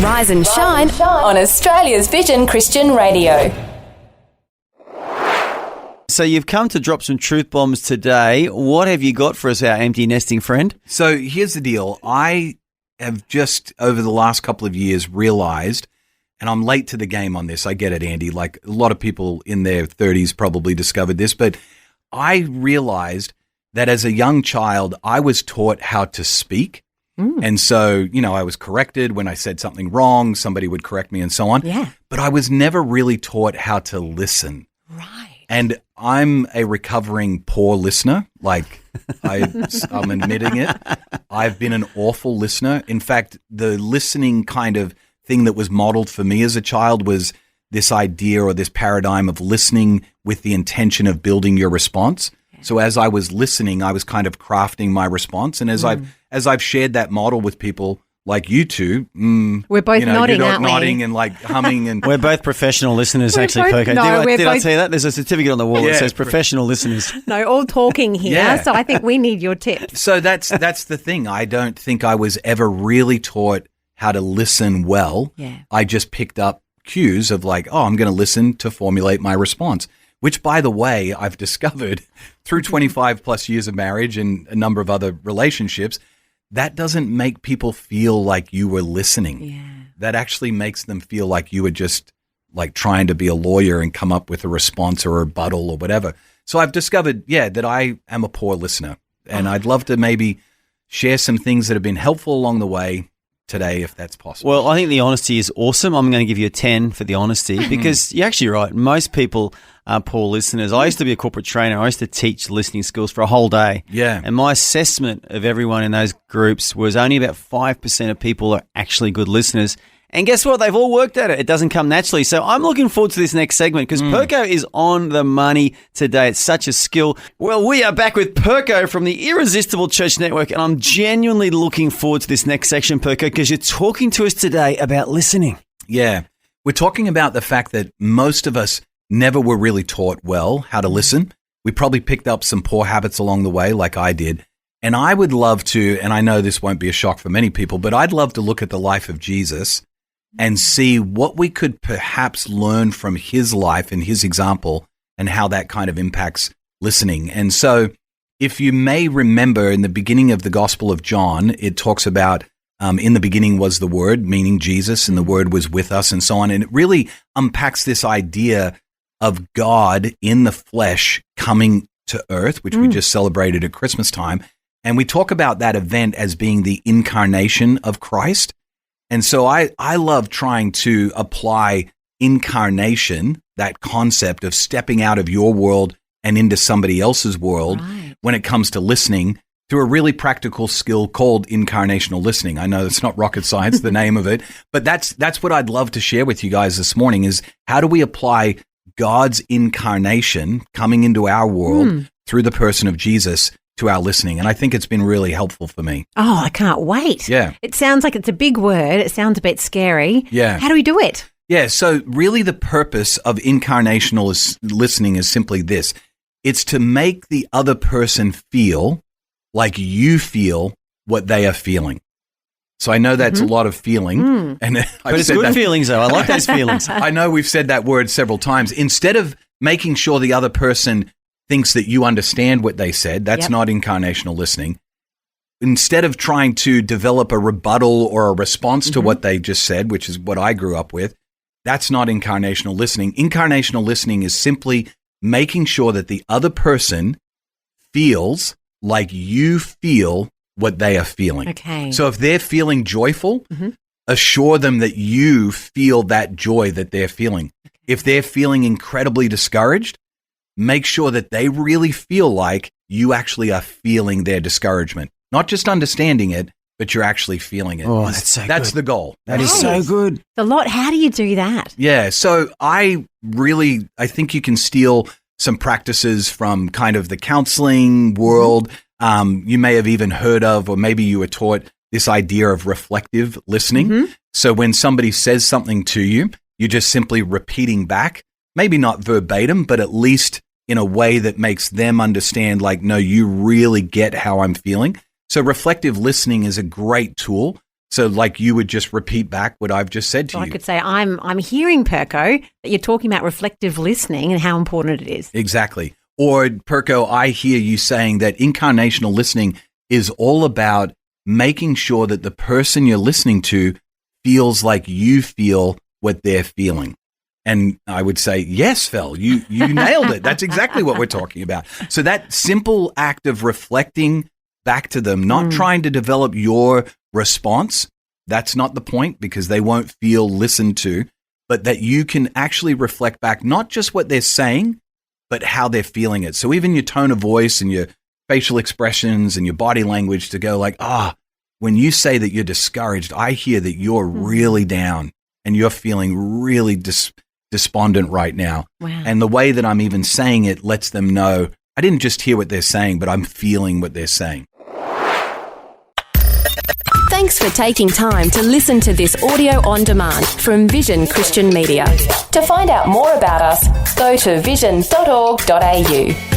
Rise and shine on Australia's Vision Christian Radio. So you've come to drop some truth bombs today. What have you got for us, our empty nesting friend? So here's the deal. I have just, over the last couple of years, realized, and I'm late to the game on this. I get it, Andy. Like a lot of people in their 30s probably discovered this, but I realized that as a young child, I was taught how to speak. And so, I was corrected when I said something wrong. Somebody would correct me and so on. Yeah. But I was never really taught how to listen. Right. And I'm a recovering poor listener. Like, I'm admitting it. I've been an awful listener. In fact, the listening kind of thing that was modeled for me as a child was this idea or this paradigm of listening with the intention of building your response. So as I was listening, I was kind of crafting my response. And as I've shared that model with people like you two, we're both nodding, aren't we? Nodding and like humming, and we're both professional listeners, actually, Perko. Did I tell you that? There's a certificate on the wall that says professional listeners. No, all talking here. So I think we need your tips. So that's the thing. I don't think I was ever really taught how to listen well. Yeah. I just picked up cues of like, I'm going to listen to formulate my response. Which, by the way, I've discovered through 25 plus years of marriage and a number of other relationships, that doesn't make people feel like you were listening. Yeah. That actually makes them feel like you were just like trying to be a lawyer and come up with a response or a rebuttal or whatever. So I've discovered, that I am a poor listener. And I'd love to maybe share some things that have been helpful along the way today, if that's possible. Well, I think the honesty is awesome. I'm going to give you a 10 for the honesty because you're actually right. Most people are poor listeners. I used to be a corporate trainer. I used to teach listening skills for a whole day. Yeah. And my assessment of everyone in those groups was only about 5% of people are actually good listeners. And guess what? They've all worked at it. It doesn't come naturally. So I'm looking forward to this next segment because Perko is on the money today. It's such a skill. Well, we are back with Perko from the Irresistible Church Network, and I'm genuinely looking forward to this next section, Perko, because you're talking to us today about listening. Yeah. We're talking about the fact that most of us never were really taught well how to listen. We probably picked up some poor habits along the way, like I did. And I would love to, and I know this won't be a shock for many people, but I'd love to look at the life of Jesus and see what we could perhaps learn from his life and his example and how that kind of impacts listening. And so if you may remember in the beginning of the Gospel of John, it talks about in the beginning was the Word, meaning Jesus, and the Word was with us and so on. And it really unpacks this idea of God in the flesh coming to earth, which we just celebrated at Christmas time. And we talk about that event as being the incarnation of Christ. And so I love trying to apply incarnation, that concept of stepping out of your world and into somebody else's world when it comes to listening through a really practical skill called incarnational listening. I know it's not rocket science, the name of it, but that's what I'd love to share with you guys this morning is how do we apply God's incarnation coming into our world through the person of Jesus to our listening. And I think it's been really helpful for me. Oh, I can't wait. Yeah. It sounds like it's a big word. It sounds a bit scary. Yeah. How do we do it? Yeah. So really the purpose of incarnational listening is simply this. It's to make the other person feel like you feel what they are feeling. So I know that's a lot of feeling. And but it's good feelings, though. I like those feelings. I know we've said that word several times. Instead of making sure the other person thinks that you understand what they said, that's not incarnational listening. Instead of trying to develop a rebuttal or a response to what they just said, which is what I grew up with, that's not incarnational listening. Incarnational listening is simply making sure that the other person feels like you feel what they are feeling. Okay. So if they're feeling joyful, assure them that you feel that joy that they're feeling. If they're feeling incredibly discouraged, make sure that they really feel like you actually are feeling their discouragement. Not just understanding it, but you're actually feeling it. Oh, that's so That's good. the goal. That is so good. It's a lot. How do you do that? Yeah. So I think you can steal some practices from kind of the counseling world. You may have even heard of, or maybe you were taught this idea of reflective listening. So when somebody says something to you, you're just simply repeating back, maybe not verbatim, but at least in a way that makes them understand like, no, you really get how I'm feeling. So reflective listening is a great tool So like you would just repeat back what I've just said to So you. I could say, I'm hearing, Perko, that you're talking about reflective listening and how important it is. Exactly. Or Perko, I hear you saying that incarnational listening is all about making sure that the person you're listening to feels like you feel what they're feeling. And I would say, yes, Phil, you nailed it. That's exactly what we're talking about. So that simple act of reflecting back to them, not trying to develop your response, that's not the point because they won't feel listened to, but that you can actually reflect back, not just what they're saying, but how they're feeling it. So even your tone of voice and your facial expressions and your body language to go like, when you say that you're discouraged, I hear that you're really down and you're feeling really despondent right now. Wow. And the way that I'm even saying it lets them know I didn't just hear what they're saying, but I'm feeling what they're saying. Thanks for taking time to listen to this audio on demand from Vision Christian Media. To find out more about us, go to vision.org.au.